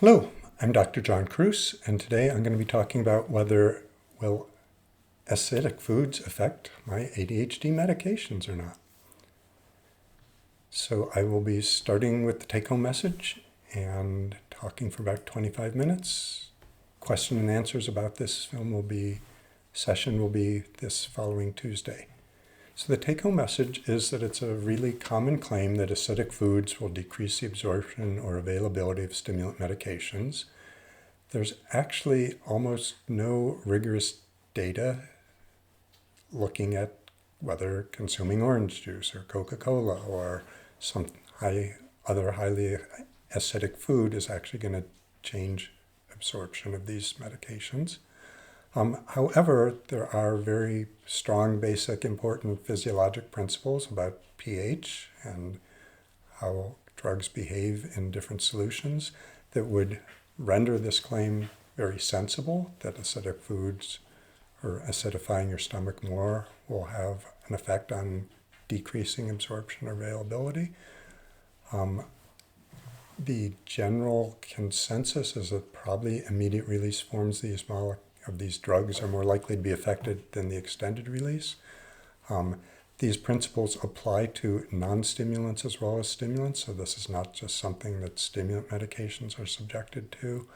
Hello, I'm Dr. John Kruse, and today I'm going to be talking about whether will acidic foods affect my ADHD medications or not. So I will be starting with the take-home message and talking for about 25 minutes. Question and answers about this session will be this following Tuesday. So the take-home message is that it's a really common claim that acidic foods will decrease the absorption or availability of stimulant medications. There's actually almost no rigorous data looking at whether consuming orange juice or Coca-Cola or some other highly acidic food is actually going to change absorption of these medications. However, there are very strong, basic, important physiologic principles about pH and how drugs behave in different solutions that would render this claim very sensible, that acidic foods or acidifying your stomach more will have an effect on decreasing absorption or availability. The general consensus is that probably immediate release forms of these drugs are more likely to be affected than the extended release. These principles apply to non-stimulants as well as stimulants, so this is not just something that stimulant medications are subjected to.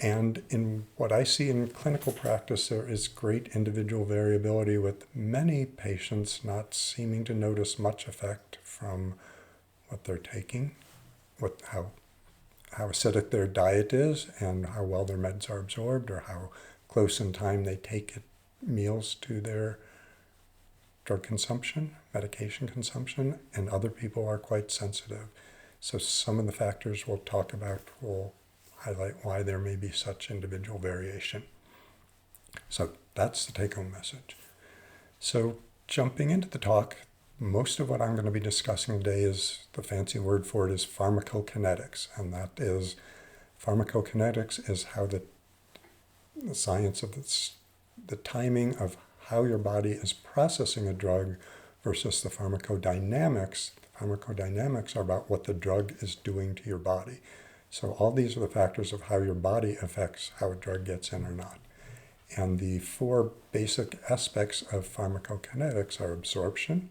And in what I see in clinical practice, there is great individual variability, with many patients not seeming to notice much effect from what they're taking, how acidic their diet is, and how well their meds are absorbed, or how close in time they take meals to their drug consumption, medication consumption, and other people are quite sensitive. So some of the factors we'll talk about will highlight why there may be such individual variation. So that's the take-home message. So jumping into the talk, most of what I'm going to be discussing today is, the fancy word for it is pharmacokinetics, and that is, pharmacokinetics is how the science of the timing of how your body is processing a drug versus the pharmacodynamics. The pharmacodynamics are about what the drug is doing to your body. So all these are the factors of how your body affects how a drug gets in or not. And the four basic aspects of pharmacokinetics are absorption,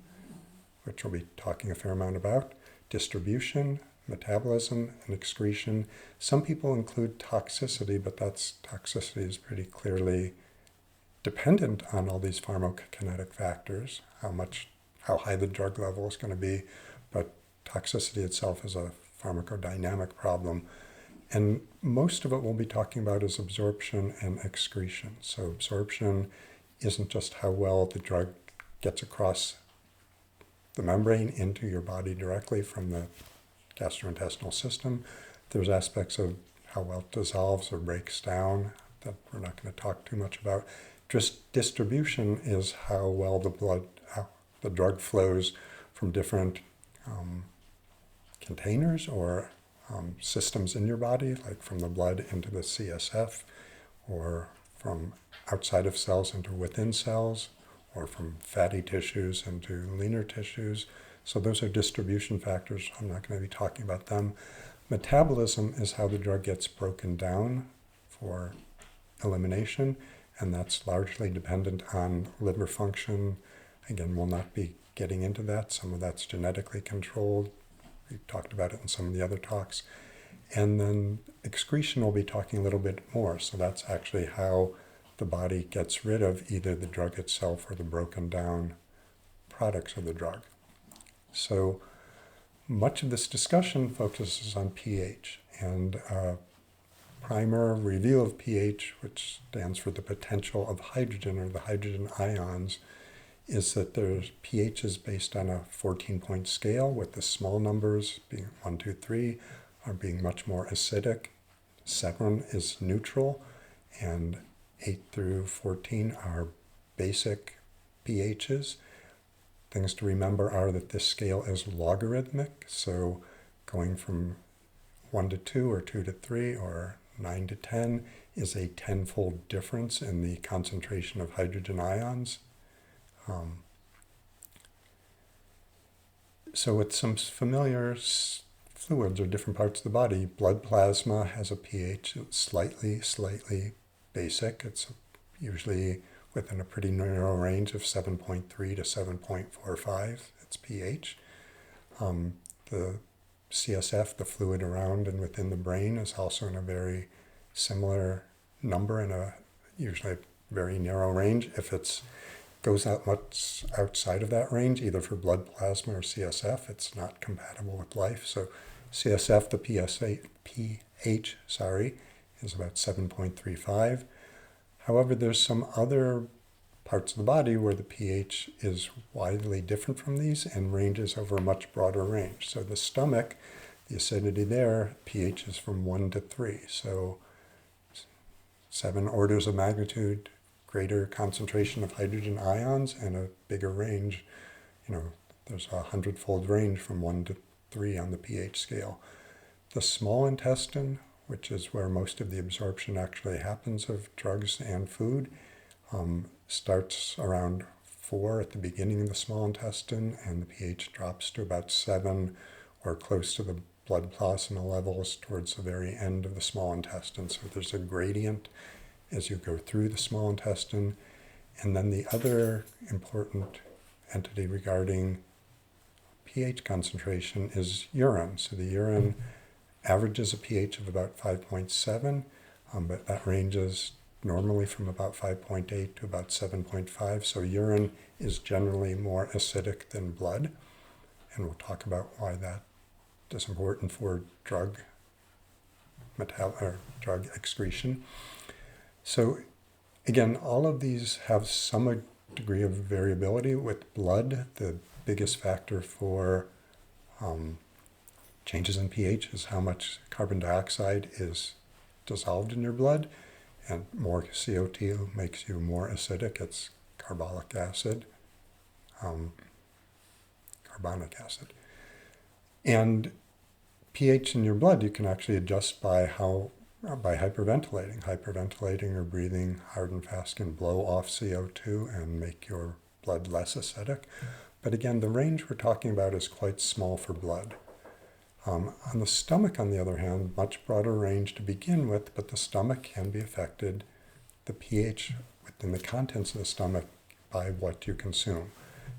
which we'll be talking a fair amount about, distribution, metabolism, and excretion. Some people include toxicity, but toxicity is pretty clearly dependent on all these pharmacokinetic factors, how high the drug level is going to be, but toxicity itself is a pharmacodynamic problem. And most of it we'll be talking about is absorption and excretion. So absorption isn't just how well the drug gets across the membrane into your body directly from the gastrointestinal system. There's aspects of how well it dissolves or breaks down that we're not going to talk too much about. Just distribution is how well the drug flows from different containers or systems in your body, like from the blood into the CSF, or from outside of cells into within cells, or from fatty tissues into leaner tissues. So those are distribution factors. I'm not going to be talking about them. Metabolism is how the drug gets broken down for elimination, and that's largely dependent on liver function. Again, we'll not be getting into that. Some of that's genetically controlled. We've talked about it in some of the other talks. And then excretion we'll be talking a little bit more. So that's actually how the body gets rid of either the drug itself or the broken down products of the drug. So much of this discussion focuses on pH, and a primer review of pH, which stands for the potential of hydrogen or the hydrogen ions, is that there's pH is based on a 14-point scale, with the small numbers being 1, 2, 3 are being much more acidic. 7 is neutral, and 8 through 14 are basic pHs. Things to remember are that this scale is logarithmic, so going from 1 to 2 or 2 to 3 or 9 to 10 is a tenfold difference in the concentration of hydrogen ions. So with some familiar fluids or different parts of the body. Blood plasma has a pH that's slightly basic. It's usually within a pretty narrow range of 7.3 to 7.45, its pH. The CSF, the fluid around and within the brain, is also in a very similar number in a usually very narrow range. If it goes out much outside of that range, either for blood plasma or CSF, it's not compatible with life. So CSF, the pH, is about 7.35. However, there's some other parts of the body where the pH is widely different from these and ranges over a much broader range. So the stomach, the acidity there, pH is from 1 to 3. So 7 orders of magnitude greater concentration of hydrogen ions and a bigger range. There's a 100-fold range from 1 to 3 on the pH scale. The small intestine, which is where most of the absorption actually happens of drugs and food, starts around 4 at the beginning of the small intestine, and the pH drops to about 7 or close to the blood plasma levels towards the very end of the small intestine. So there's a gradient as you go through the small intestine. And then the other important entity regarding pH concentration is urine. So the urine averages a pH of about 5.7, but that ranges normally from about 5.8 to about 7.5. So urine is generally more acidic than blood. And we'll talk about why that is important for drug excretion. So again, all of these have some degree of variability. With blood, the biggest factor for changes in pH is how much carbon dioxide is dissolved in your blood, and more CO2 makes you more acidic. It's carbonic acid. And pH in your blood you can actually adjust by hyperventilating. Hyperventilating or breathing hard and fast can blow off CO2 and make your blood less acidic. But again, the range we're talking about is quite small for blood. On the stomach, on the other hand, much broader range to begin with, but the stomach can be affected, the pH within the contents of the stomach, by what you consume.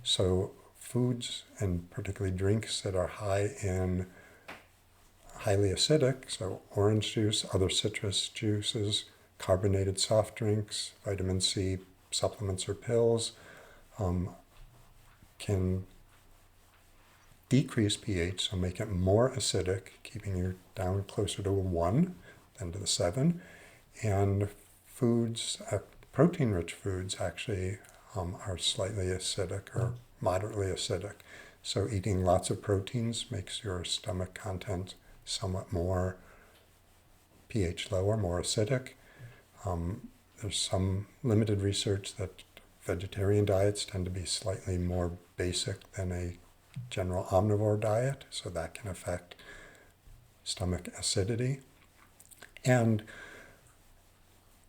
So foods, and particularly drinks that are highly acidic, so orange juice, other citrus juices, carbonated soft drinks, vitamin C supplements or pills, can decrease pH, so make it more acidic, keeping you down closer to a 1 than to the 7. And foods, protein-rich foods actually are slightly acidic or moderately acidic. So eating lots of proteins makes your stomach content somewhat more pH lower, more acidic. There's some limited research that vegetarian diets tend to be slightly more basic than a general omnivore diet, so that can affect stomach acidity. And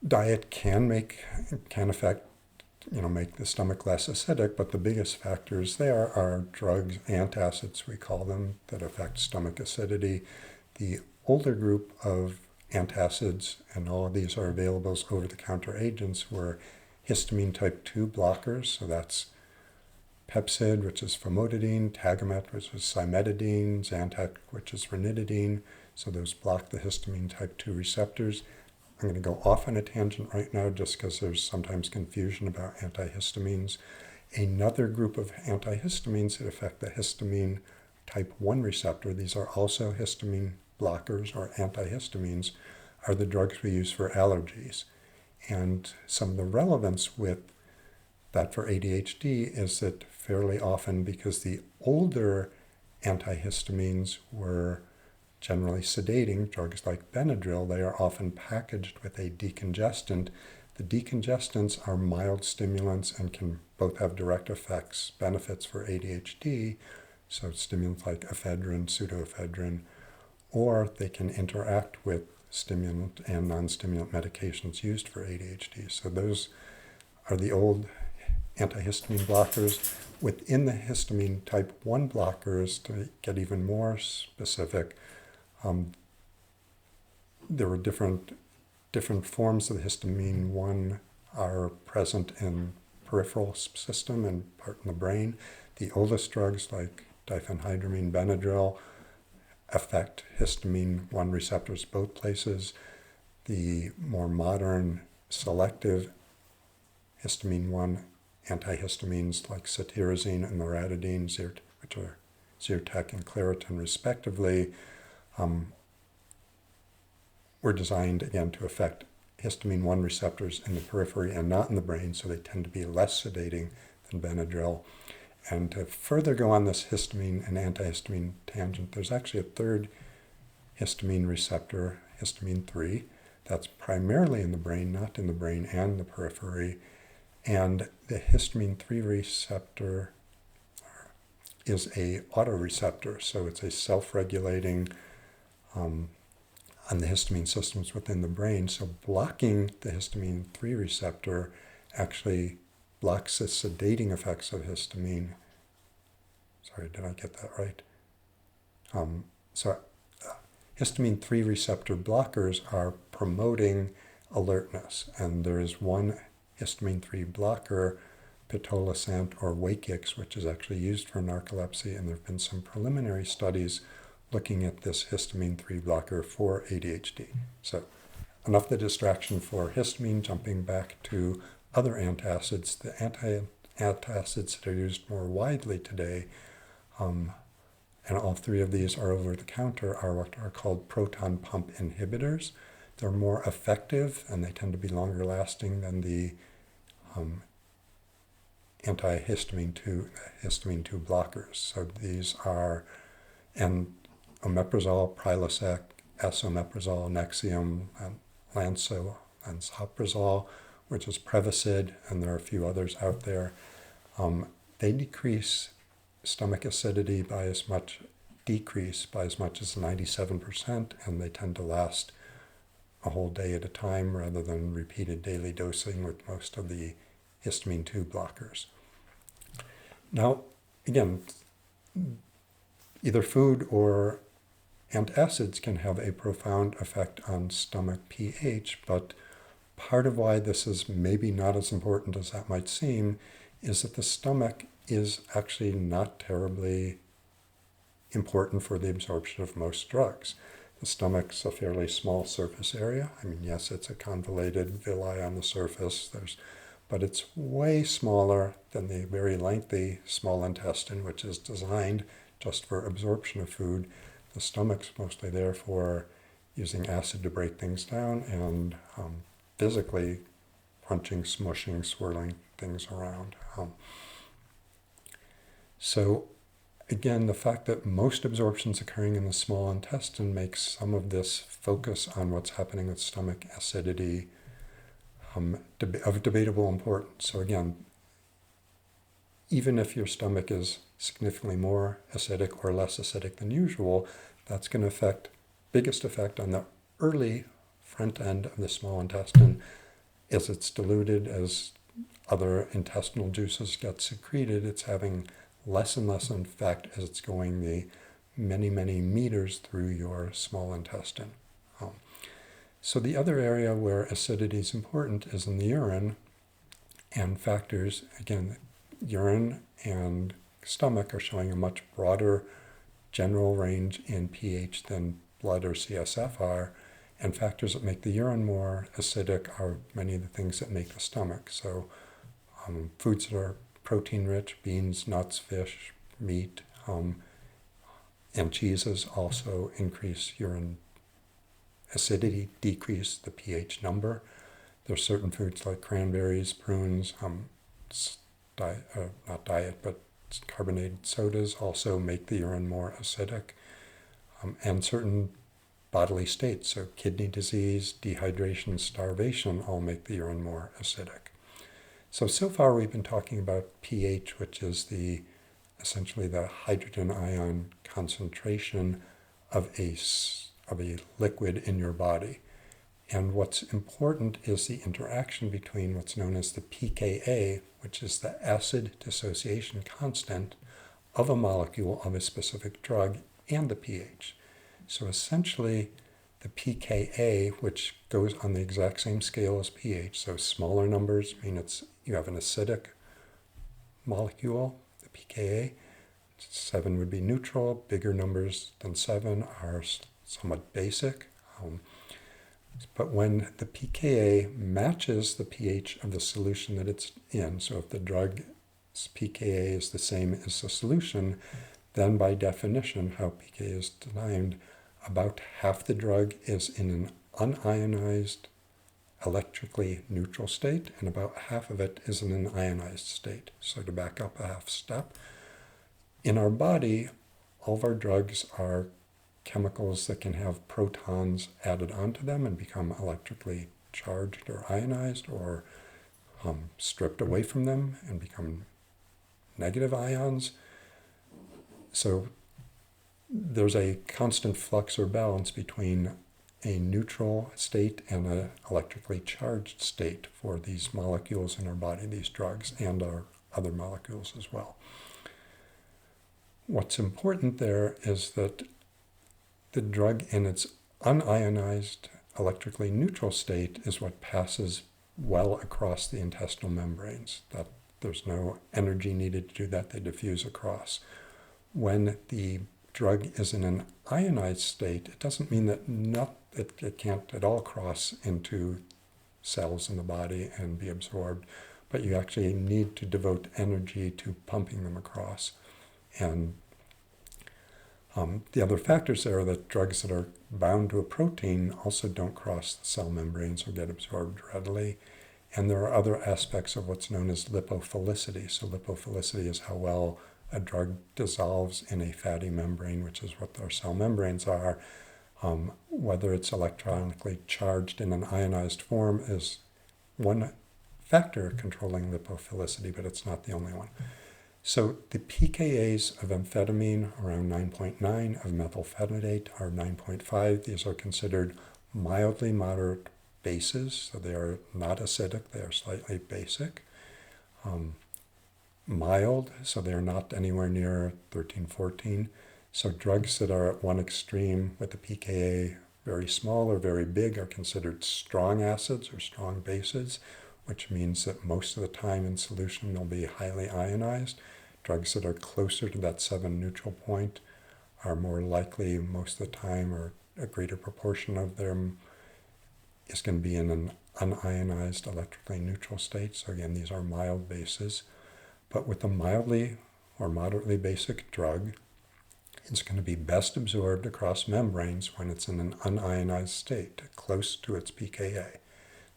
diet can affect, make the stomach less acidic, but the biggest factors there are drugs, antacids we call them, that affect stomach acidity. The older group of antacids, and all of these are available as over-the-counter agents, were histamine type 2 blockers, so that's Pepcid, which is famotidine, Tagamet, which is cimetidine, Zantac, which is ranitidine. So those block the histamine type 2 receptors. I'm going to go off on a tangent right now just because there's sometimes confusion about antihistamines. Another group of antihistamines that affect the histamine type 1 receptor, these are also histamine blockers or antihistamines, are the drugs we use for allergies. And some of the relevance with that for ADHD is that fairly often, because the older antihistamines were generally sedating, drugs like Benadryl, they are often packaged with a decongestant. The decongestants are mild stimulants and can both have direct benefits for ADHD, so stimulants like ephedrine, pseudoephedrine, or they can interact with stimulant and non-stimulant medications used for ADHD. So those are the old antihistamine blockers. Within the histamine type 1 blockers, to get even more specific, There were different forms of histamine. One are present in peripheral system and part in the brain. The oldest drugs like diphenhydramine, Benadryl affect histamine 1 receptors both places. The more modern selective histamine 1 antihistamines like cetirizine and loratadine, which are Zyrtec and Claritin respectively, were designed again to affect histamine 1 receptors in the periphery and not in the brain, so they tend to be less sedating than Benadryl. And to further go on this histamine and antihistamine tangent, there's actually a third histamine receptor, histamine 3, that's primarily in the brain, not in the brain and the periphery. And the histamine 3 receptor is a autoreceptor, so it's a self-regulating on the histamine systems within the brain. So blocking the histamine 3 receptor actually blocks the sedating effects of histamine. Sorry, did I get that right? Histamine 3 receptor blockers are promoting alertness, and there is one histamine 3 blocker, pitolisant or Wakix, which is actually used for narcolepsy, and there have been some preliminary studies looking at this histamine 3 blocker for ADHD. So enough the distraction for histamine. Jumping back to other antacids, the antacids that are used more widely today, and all three of these are over the counter, are what are called proton pump inhibitors. They're more effective and they tend to be longer lasting than the antihistamine 2 blockers. So these are omeprazole, Prilosec, esomeprazole, Nexium, lansoprazole, which is Prevacid, and there are a few others out there. They decrease stomach acidity by as much as 97%, and they tend to last a whole day at a time rather than repeated daily dosing with most of the histamine 2 blockers. Now, again, either food or antacids can have a profound effect on stomach pH, but part of why this is maybe not as important as that might seem is that the stomach is actually not terribly important for the absorption of most drugs. The stomach's a fairly small surface area. I mean, yes, it's a convoluted villi on the surface, but it's way smaller than the very lengthy small intestine, which is designed just for absorption of food. The stomach's mostly there for using acid to break things down and physically crunching, smushing, swirling things around. So again, the fact that most absorption's occurring in the small intestine makes some of this focus on what's happening with stomach acidity of debatable importance. So again, even if your stomach is significantly more acidic or less acidic than usual, that's going to biggest effect on the early front end of the small intestine. As it's diluted, as other intestinal juices get secreted, it's having less and less effect as it's going the many, many meters through your small intestine. So the other area where acidity is important is in the urine, and factors, again, urine and stomach are showing a much broader general range in pH than blood or CSF are, and factors that make the urine more acidic are many of the things that make the stomach. So foods that are protein-rich, beans, nuts, fish, meat, and cheeses also increase urine acidity, decrease the pH number. There are certain foods like cranberries, prunes, not diet, but carbonated sodas also make the urine more acidic, and certain bodily states, so kidney disease, dehydration, starvation, all make the urine more acidic. So far we've been talking about pH, which is essentially the hydrogen ion concentration of a liquid in your body. And what's important is the interaction between what's known as the pKa, which is the acid dissociation constant of a molecule of a specific drug, and the pH. So essentially, the pKa, which goes on the exact same scale as pH, so smaller numbers mean you have an acidic molecule, the pKa. 7 would be neutral. Bigger numbers than 7 are somewhat basic. But when the pKa matches the pH of the solution that it's in, so if the drug's pKa is the same as the solution, then by definition, how pKa is defined, about half the drug is in an unionized, electrically neutral state, and about half of it is in an ionized state. So to back up a half step, in our body, all of our drugs are chemicals that can have protons added onto them and become electrically charged or ionized, or stripped away from them and become negative ions. So there's a constant flux or balance between a neutral state and an electrically charged state for these molecules in our body, these drugs, and our other molecules as well. What's important there is that the drug in its unionized, electrically neutral state is what passes well across the intestinal membranes. That there's no energy needed to do that, they diffuse across. When the drug is in an ionized state, it doesn't mean that it can't at all cross into cells in the body and be absorbed, but you actually need to devote energy to pumping them across. And the other factors there are that drugs that are bound to a protein also don't cross the cell membranes or get absorbed readily. And there are other aspects of what's known as lipophilicity. So lipophilicity is how well a drug dissolves in a fatty membrane, which is what our cell membranes are. Whether it's electronically charged in an ionized form is one factor controlling lipophilicity, but it's not the only one. So the pKa's of amphetamine around 9.9, of methylphenidate are 9.5. These are considered mildly moderate bases, so they are not acidic, they are slightly basic. Mild, so they are not anywhere near 13, 14. So drugs that are at one extreme with the pKa very small or very big are considered strong acids or strong bases, which means that most of the time in solution they'll be highly ionized. Drugs that are closer to that 7 neutral point are more likely most of the time, or a greater proportion of them is going to be in an unionized electrically neutral state. So again, these are mild bases. But with a mildly or moderately basic drug, it's going to be best absorbed across membranes when it's in an unionized state, close to its pKa.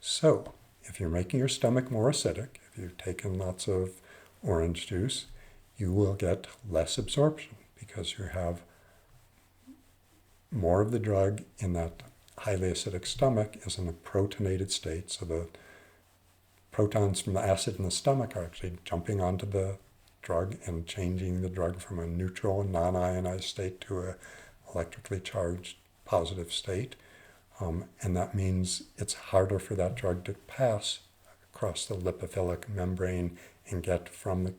So if you're making your stomach more acidic, if you've taken lots of orange juice, you will get less absorption because you have more of the drug in that highly acidic stomach is in a protonated state. So the protons from the acid in the stomach are actually jumping onto the drug and changing the drug from a neutral, non-ionized state to a electrically charged positive state. And that means it's harder for that drug to pass across the lipophilic membrane and get from the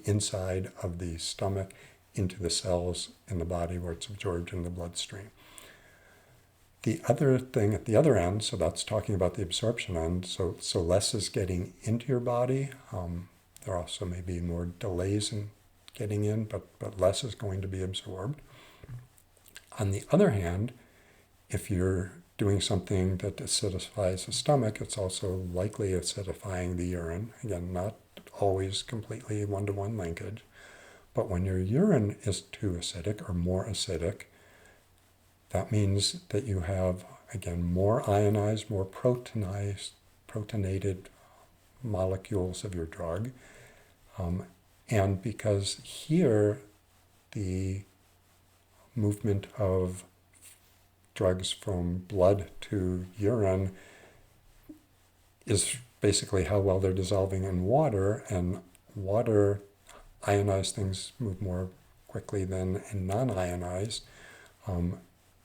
inside of the stomach into the cells in the body where it's absorbed in the bloodstream. The other thing at the other end, so that's talking about the absorption end, so less is getting into your body. There also may be more delays in getting in, but less is going to be absorbed. On the other hand, if you're doing something that acidifies the stomach, it's also likely acidifying the urine. Again, not always completely one-to-one linkage. But when your urine is too acidic or more acidic, that means that you have, again, more ionized, more protonated molecules of your drug. And because here the movement of drugs from blood to urine is basically how well they're dissolving in water, and water ionized things move more quickly than in non-ionized.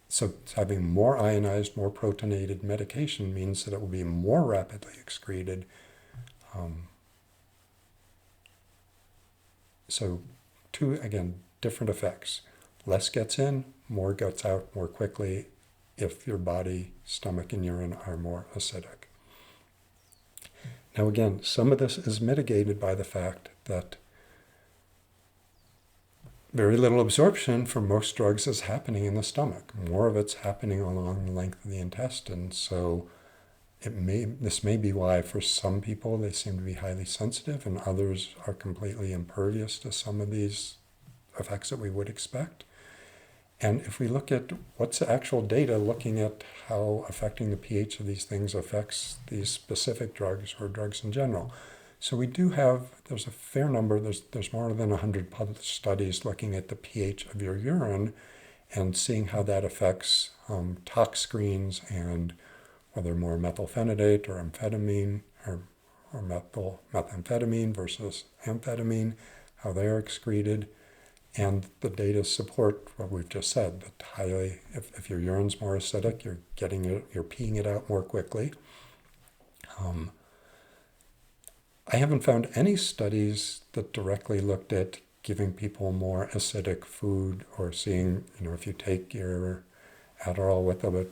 So having more ionized, more protonated medication means that it will be more rapidly excreted. So two, again, different effects. Less gets in, more gets out more quickly if your body, stomach, and urine are more acidic. Now again, some of this is mitigated by the fact that very little absorption for most drugs is happening in the stomach. More of it's happening along the length of the intestine. So this may be why for some people they seem to be highly sensitive and others are completely impervious to some of these effects that we would expect. And if we look at what's the actual data looking at how affecting the pH of these things affects these specific drugs or drugs in general. So we do have, there's a fair number, there's more than 100 published studies looking at the pH of your urine and seeing how that affects tox screens and whether more methylphenidate or amphetamine or methamphetamine versus amphetamine, how they're excreted. And the data support what we've just said, that highly, if your urine's more acidic, you're peeing it out more quickly. I haven't found any studies that directly looked at giving people more acidic food or seeing, if you take your Adderall with a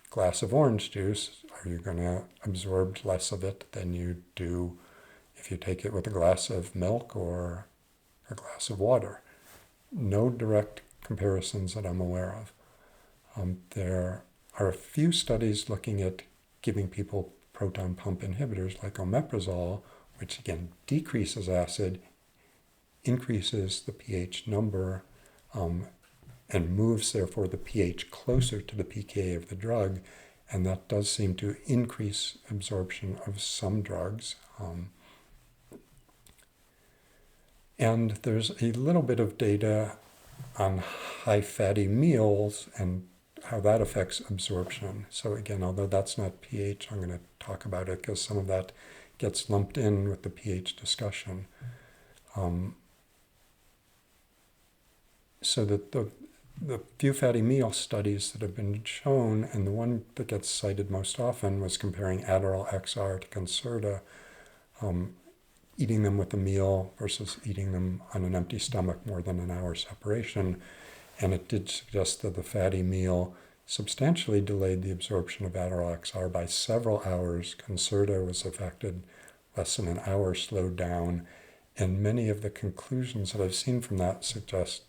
glass of orange juice, are you going to absorb less of it than you do if you take it with a glass of milk or a glass of water? No direct comparisons that I'm aware of. There are a few studies looking at giving people proton pump inhibitors like omeprazole, which again decreases acid, increases the pH number, and moves therefore the pH closer to the pK of the drug, and that does seem to increase absorption of some drugs. And there's a little bit of data on high fatty meals and how that affects absorption. So again, although that's not pH, I'm going to talk about it because some of that gets lumped in with the pH discussion. So that the few fatty meal studies that have been shown, and the one that gets cited most often was comparing Adderall XR to Concerta, eating them with a meal versus eating them on an empty stomach more than an hour separation. And it did suggest that the fatty meal substantially delayed the absorption of Adderall XR by several hours. Concerta was affected less than an hour, slowed down. And many of the conclusions that I've seen from that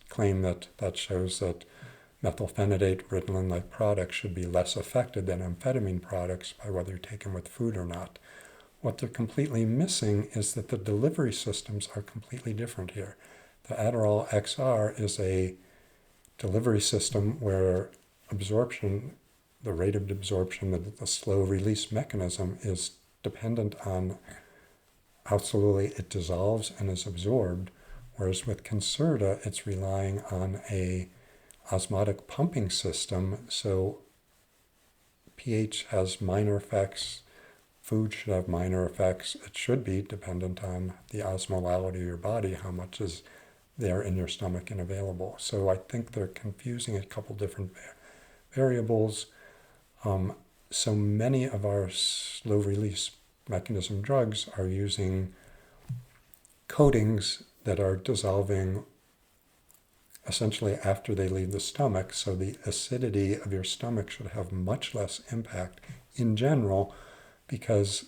claim that shows that methylphenidate, Ritalin-like products should be less affected than amphetamine products by whether you take them with food or not. What they're completely missing is that the delivery systems are completely different here. The Adderall XR is a delivery system where absorption, the rate of absorption, the slow release mechanism is dependent on how slowly it dissolves and is absorbed, whereas with Concerta, it's relying on a osmotic pumping system, so pH has minor effects, food should have minor effects. It should be dependent on the osmolality of your body, how much is there in your stomach and available. So I think they're confusing a couple different variables. So many of our slow release mechanism drugs are using coatings that are dissolving essentially after they leave the stomach, so the acidity of your stomach should have much less impact in general because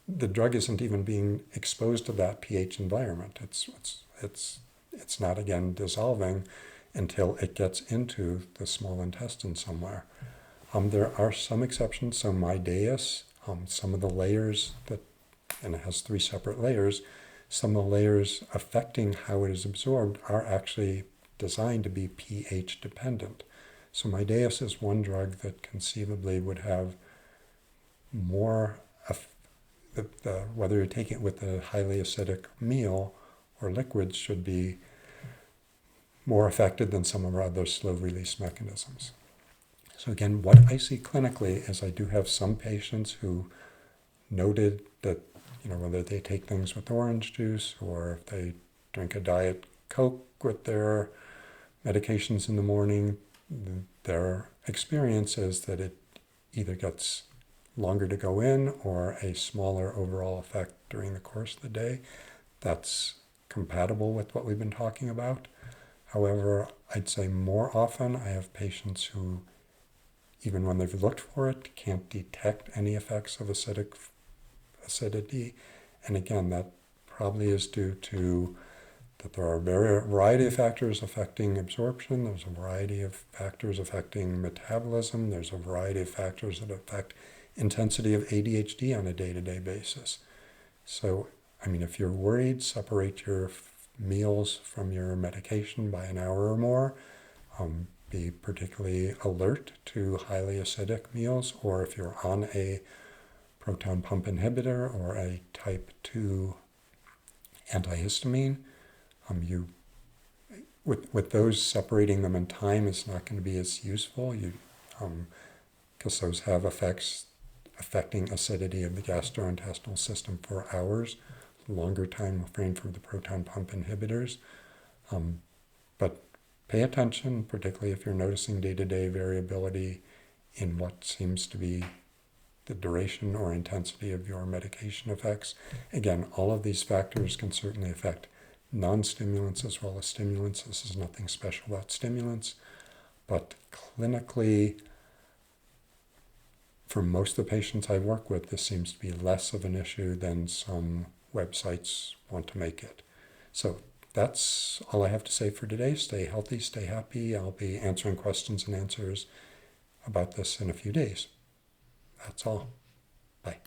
the drug isn't even being exposed to that pH environment. It's not again dissolving until it gets into the small intestine somewhere. There are some exceptions. So Mydayis, some of the layers and it has 3 separate layers, some of the layers affecting how it is absorbed are actually designed to be pH dependent. So Mydayis is one drug that conceivably would have more, whether you're taking it with a highly acidic meal or liquids, should be more affected than some of our other slow release mechanisms. So again, what I see clinically is I do have some patients who noted that, whether they take things with orange juice or if they drink a Diet Coke with their medications in the morning, their experience is that it either gets longer to go in or a smaller overall effect during the course of the day. That's compatible with what we've been talking about. However, I'd say more often I have patients who, even when they've looked for it, can't detect any effects of acidity. And again, that probably is due to that there are a variety of factors affecting absorption. There's a variety of factors affecting metabolism. There's a variety of factors that affect intensity of ADHD on a day-to-day basis. So, I mean, if you're worried, separate your meals from your medication by an hour or more. Be particularly alert to highly acidic meals, or if you're on a proton pump inhibitor or a type 2 antihistamine, with those, separating them in time is not going to be as useful, because those have effects affecting acidity of the gastrointestinal system for hours, longer time frame for the proton pump inhibitors. But pay attention, particularly if you're noticing day-to-day variability in what seems to be the duration or intensity of your medication effects. Again, all of these factors can certainly affect non-stimulants as well as stimulants. This is nothing special about stimulants, but clinically, for most of the patients I work with, this seems to be less of an issue than some websites want to make it. So that's all I have to say for today. Stay healthy, stay happy. I'll be answering questions and answers about this in a few days. That's all. Bye.